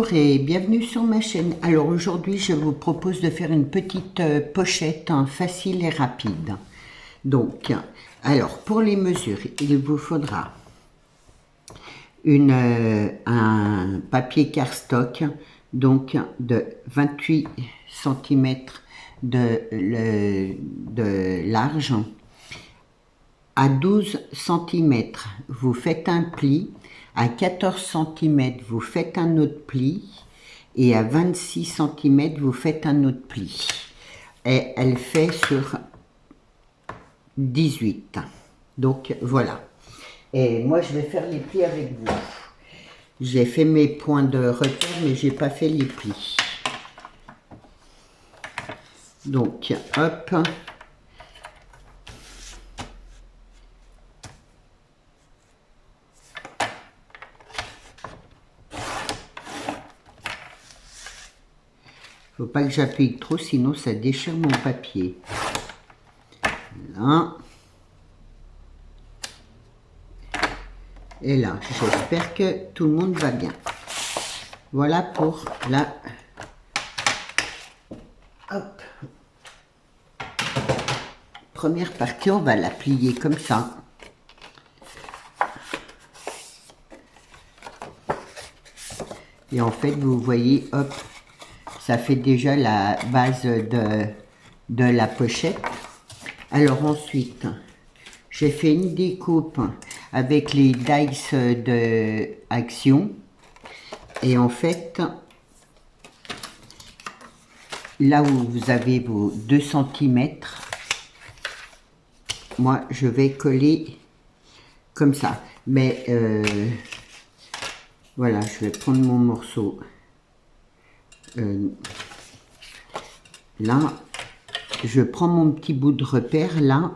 Bonjour et bienvenue sur ma chaîne. Alors aujourd'hui je vous propose de faire une petite pochette facile et rapide. Donc, alors pour les mesures, il vous faudra un papier cardstock donc de 28 cm de large. À 12 cm, vous faites un pli. À 14 cm, vous faites un autre pli. Et à 26 cm, vous faites un autre pli. Et elle fait sur 18. Donc voilà. Et moi, je vais faire les plis avec vous. J'ai fait mes points de repère, mais j'ai pas fait les plis. Donc, hop. Faut pas que j'appuie trop, sinon ça déchire mon papier. Là. Et là, j'espère que tout le monde va bien. Voilà pour la... Hop. Première partie, on va la plier comme ça. Et en fait, vous voyez, hop, ça fait déjà la base de la pochette. Alors ensuite, j'ai fait une découpe avec les dice de Action. Et en fait, là où vous avez vos 2 cm, moi je vais coller comme ça. Mais voilà, je vais prendre mon morceau là. Je prends mon petit bout de repère là.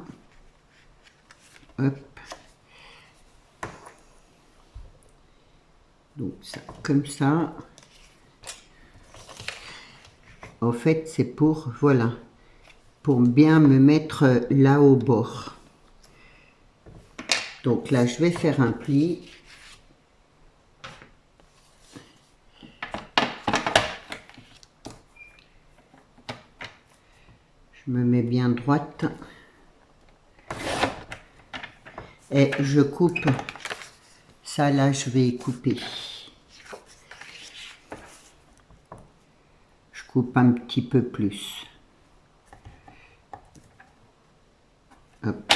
Hop. Donc ça, comme ça. En fait, c'est pour, voilà, pour bien me mettre là au bord. Donc là, je vais faire un pli. Je me mets bien droite. Et je coupe. Ça, là, je vais couper. Je coupe un petit peu plus. Hop.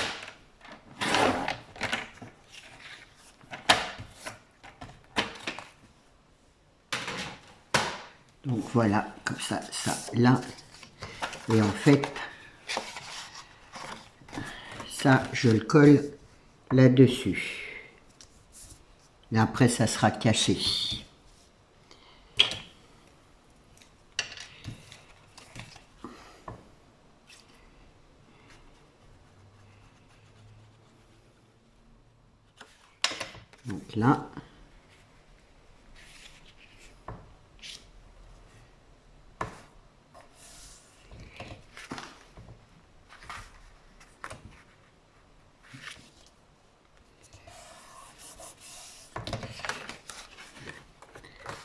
Donc voilà, comme ça, là. Et en fait, ça, je le colle là-dessus. Et après, ça sera caché. Donc là.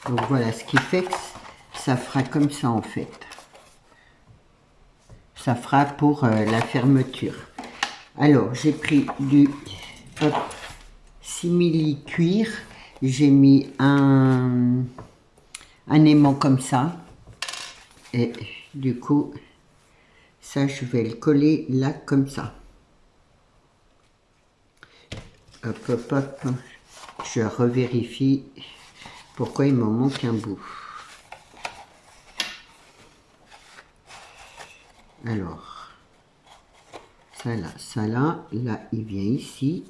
Donc voilà, ce qui fait que ça fera comme ça en fait. Ça fera pour la fermeture. Alors, j'ai pris du simili cuir. J'ai mis un aimant comme ça. Et du coup, ça, je vais le coller là comme ça. Hop, hop, hop. Je revérifie pourquoi il m'en manque un bout. Alors, ça là, il vient ici.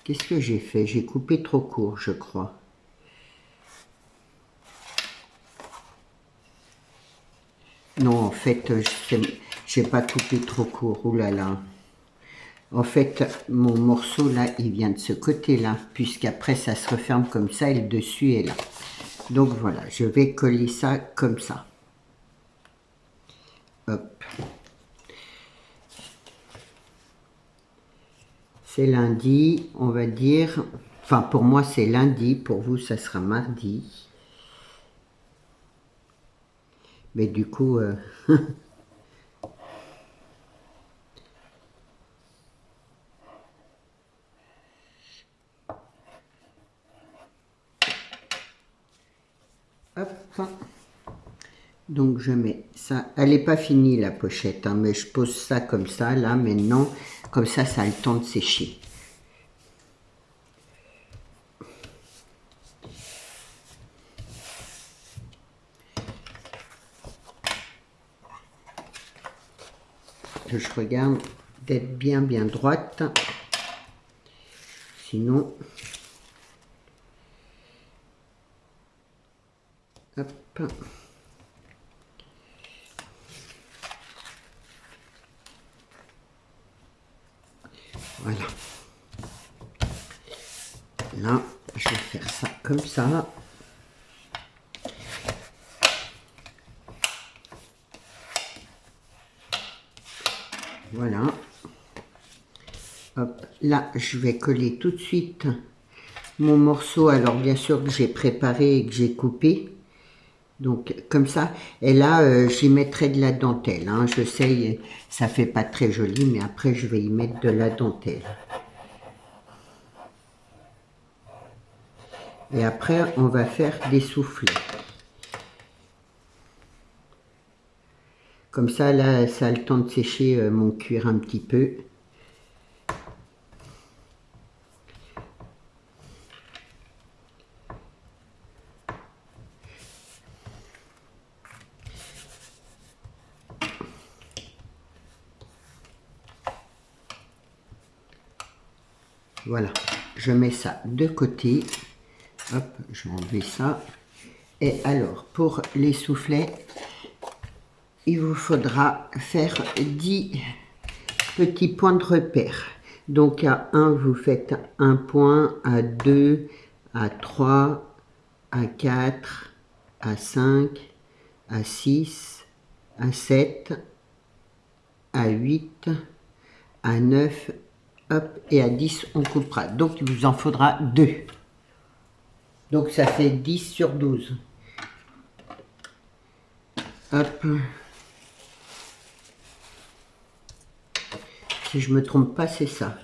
Qu'est-ce que j'ai fait? J'ai coupé trop court, je crois. Non, en fait, j'ai pas coupé trop court. Ouh là là. En fait, mon morceau là, il vient de ce côté-là, puisqu'après ça se referme comme ça et le dessus est là. Donc voilà, je vais coller ça comme ça. Hop. C'est lundi, on va dire. Enfin, pour moi, c'est lundi. Pour vous, ça sera mardi. Mais du coup, hop. Donc je mets ça. Elle n'est pas finie la pochette, hein, mais je pose ça comme ça, là, maintenant. Comme ça a le temps de sécher. Je regarde d'être bien droite. Sinon, hop. Voilà. Là, je vais faire ça comme ça. Voilà. Hop, là, je vais coller tout de suite mon morceau. Alors, bien sûr, que j'ai préparé et que j'ai coupé. Donc, comme ça. Et là, j'y mettrai de la dentelle. Hein. Je sais, ça fait pas très joli, mais après, je vais y mettre de la dentelle. Et après, on va faire des soufflets. Comme ça, là, ça a le temps de sécher mon cuir un petit peu. Voilà, je mets ça de côté. Hop, je vais enlever ça. Et alors, pour les soufflets, il vous faudra faire 10 petits points de repère. Donc à 1, vous faites un point, à 2, à 3, à 4, à 5, à 6, à 7, à 8, à 9, hop, et à 10, on coupera. Donc il vous en faudra 2. Donc ça fait 10 sur 12. Hop. Si je me trompe pas, c'est ça.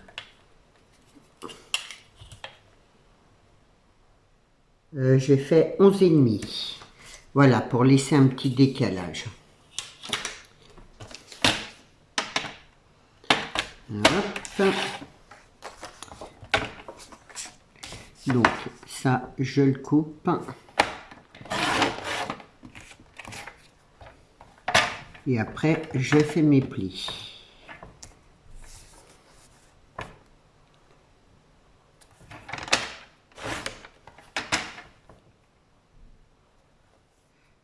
J'ai fait 11,5. Voilà, pour laisser un petit décalage. Hop. Donc, ça, je le coupe. Et après, je fais mes plis.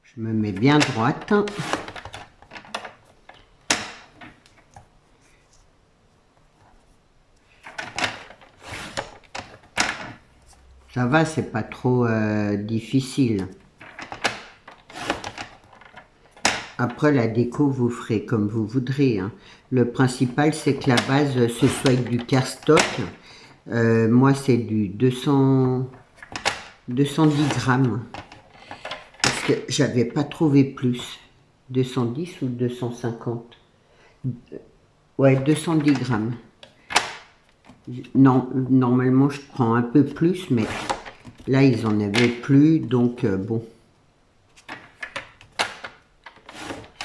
Je me mets bien droite. Ça va, c'est pas trop difficile. Après, la déco, vous ferez comme vous voudrez. Hein. Le principal, c'est que la base, ce soit avec du cardstock. Moi, c'est du 210 grammes. Parce que j'avais pas trouvé plus. 210 ou 250? Ouais, 210 grammes. Non, normalement, je prends un peu plus, mais là, ils en avaient plus. Donc, bon.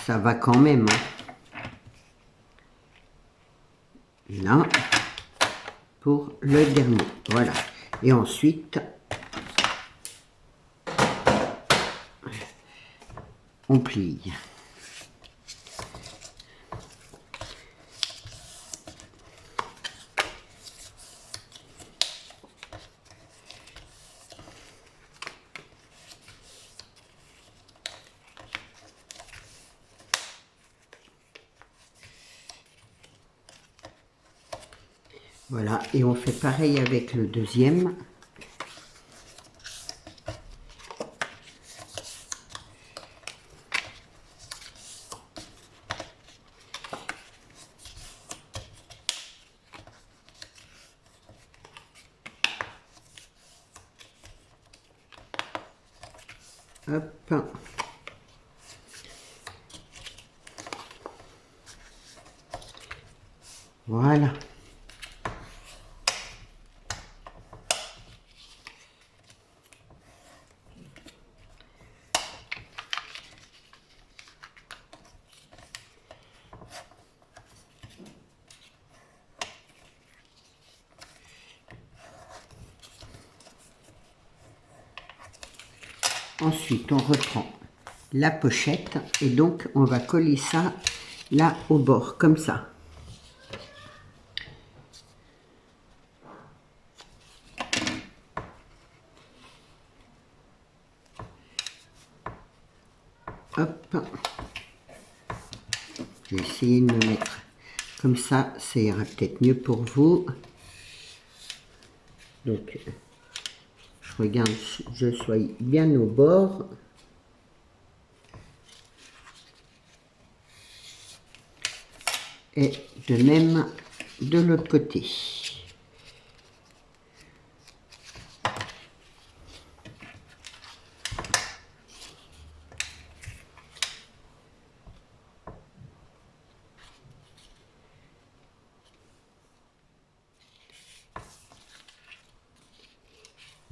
Ça va quand même. Hein. Là, pour le dernier. Voilà. Et ensuite, on plie. Voilà, et on fait pareil avec le deuxième. Hop. Voilà. Ensuite, on reprend la pochette et donc on va coller ça là au bord, comme ça. Hop. Je vais essayer de me mettre comme ça ira peut-être mieux pour vous. Donc, je regarde, je sois bien au bord. Et de même de l'autre côté.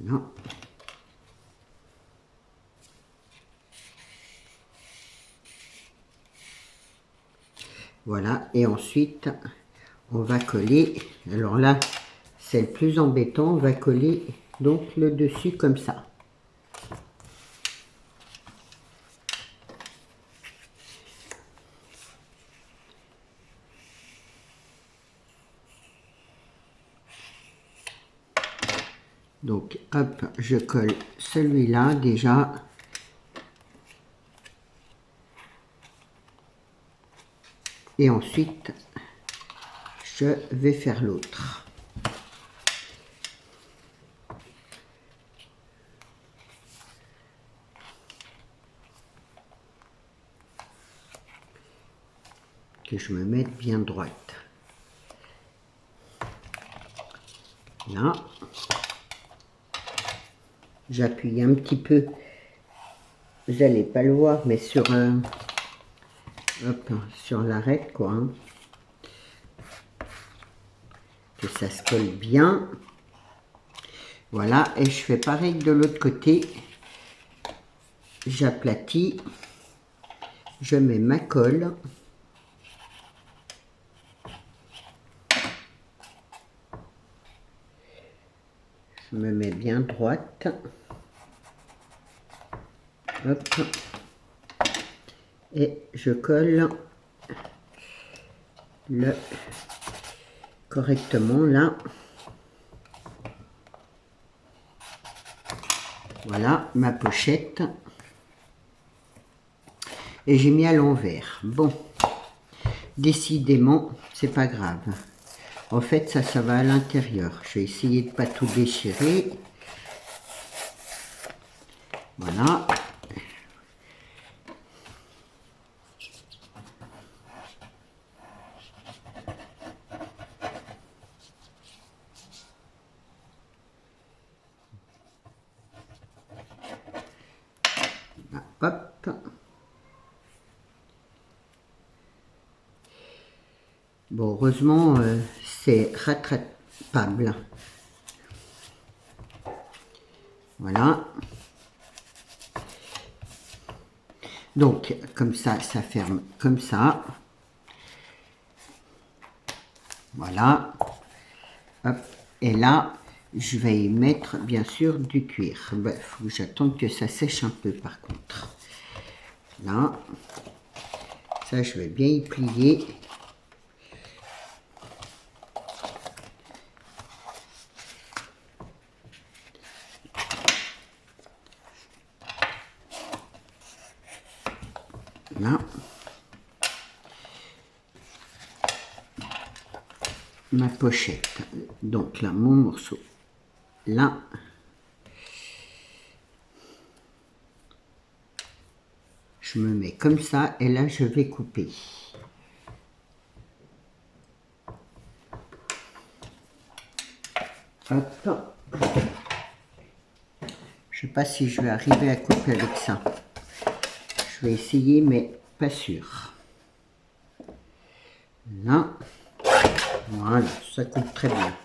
Non. Voilà, et ensuite, on va coller, alors là, c'est le plus embêtant, on va coller donc le dessus comme ça. Donc, hop, je colle celui-là déjà. Et ensuite, je vais faire l'autre. Que je me mette bien droite. Là. J'appuie un petit peu. Vous n'allez pas le voir, mais sur hop, sur l'arête, quoi. Hein. Que ça se colle bien. Voilà, et je fais pareil de l'autre côté. J'aplatis. Je mets ma colle. Je me mets bien droite. Hop. Et je colle le correctement là. Voilà ma pochette. Et j'ai mis à l'envers. Bon, décidément, c'est pas grave. En fait, ça va à l'intérieur. Je vais essayer de pas tout déchirer. Voilà. Hop. Bon, heureusement, c'est rattrapable. Voilà. Donc, comme ça ferme comme ça. Voilà. Hop. Et là, je vais y mettre, bien sûr, du cuir. Il faut que j'attende que ça sèche un peu, par contre. Là. Ça, je vais bien y plier. Là. Ma pochette. Donc là, mon morceau. Là. Je me mets comme ça et là, je vais couper. Hop. Je ne sais pas si je vais arriver à couper avec ça. Je vais essayer, mais pas sûr. Là. Voilà, ça coupe très bien.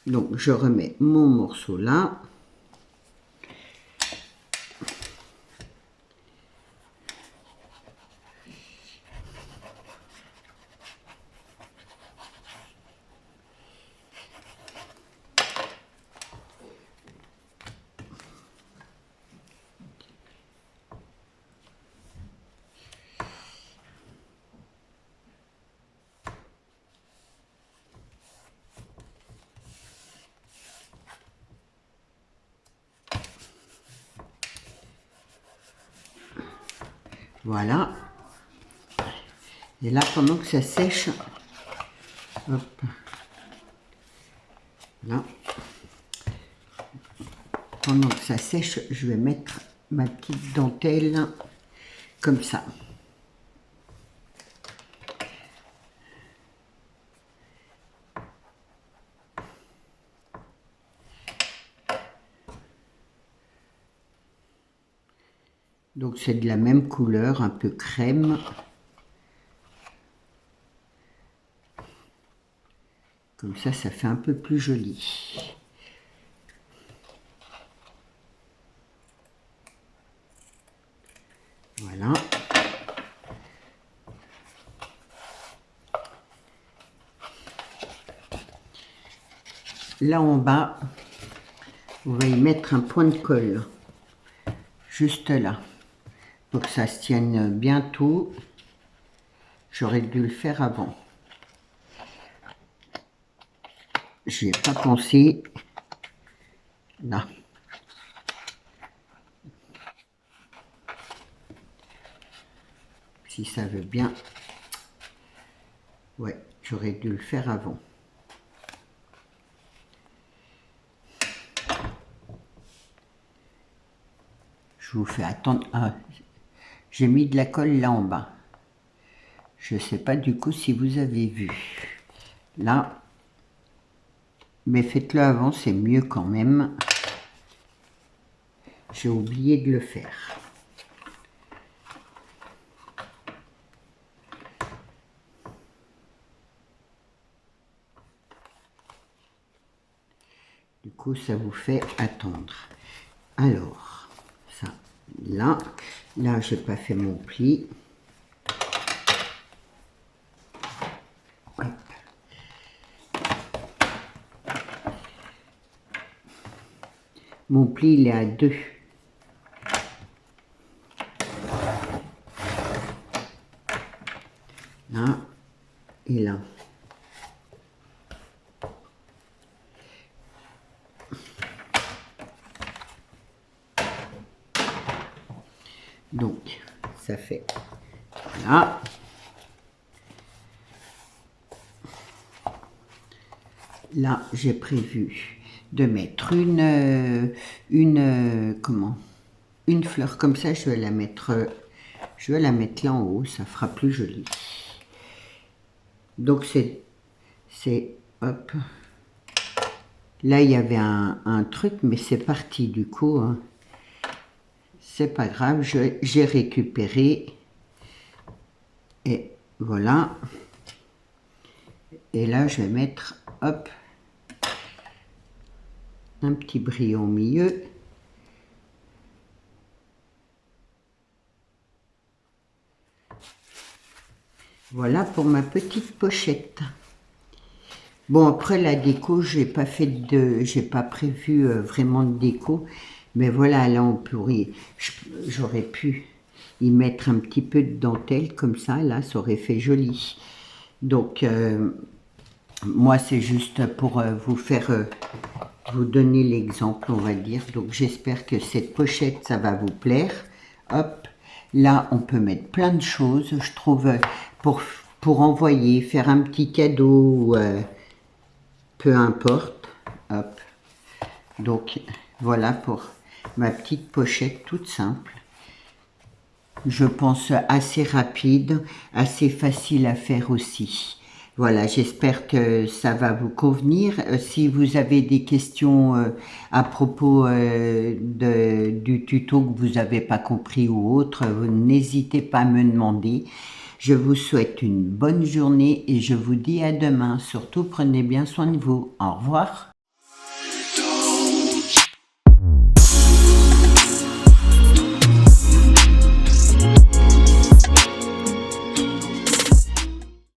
Donc je remets mon morceau là. Voilà. Et là, pendant que ça sèche, hop, là, pendant que ça sèche, je vais mettre ma petite dentelle comme ça. Donc c'est de la même couleur, un peu crème. Comme ça fait un peu plus joli. Voilà. Là en bas, on va y mettre un point de colle. Juste là. Pour que ça se tienne bien tout. J'aurais dû le faire avant. Je n'y ai pas pensé. Là. Si ça veut bien. Ouais, j'aurais dû le faire avant. Je vous fais attendre. Ah, j'ai mis de la colle là en bas. Je ne sais pas du coup si vous avez vu. Là. Mais faites-le avant, c'est mieux quand même. J'ai oublié de le faire. Du coup, ça vous fait attendre. Alors, ça, là, j'ai pas fait mon pli. Hop. Mon pli, il est à 2. Là et là. Donc, ça fait là. Là, j'ai prévu de mettre une fleur comme ça. Je vais la mettre là en haut. Ça fera plus joli. Donc c'est hop. Là, il y avait un truc, mais c'est parti du coup. Hein. C'est pas grave, j'ai récupéré. Et voilà. Et là, je vais mettre, hop, un petit bris au milieu. Voilà pour ma petite pochette. Bon, après la déco, j'ai pas prévu vraiment de déco. Mais voilà, là, j'aurais pu y mettre un petit peu de dentelle comme ça. Là, ça aurait fait joli. Donc, moi, c'est juste pour vous donner l'exemple, on va dire. Donc, j'espère que cette pochette, ça va vous plaire. Hop, là, on peut mettre plein de choses, je trouve, pour envoyer, faire un petit cadeau, peu importe. Hop. Donc, voilà pour ma petite pochette toute simple. Je pense assez rapide, assez facile à faire aussi. Voilà, j'espère que ça va vous convenir. Si vous avez des questions à propos du tuto que vous n'avez pas compris ou autre, n'hésitez pas à me demander. Je vous souhaite une bonne journée et je vous dis à demain. Surtout, prenez bien soin de vous. Au revoir.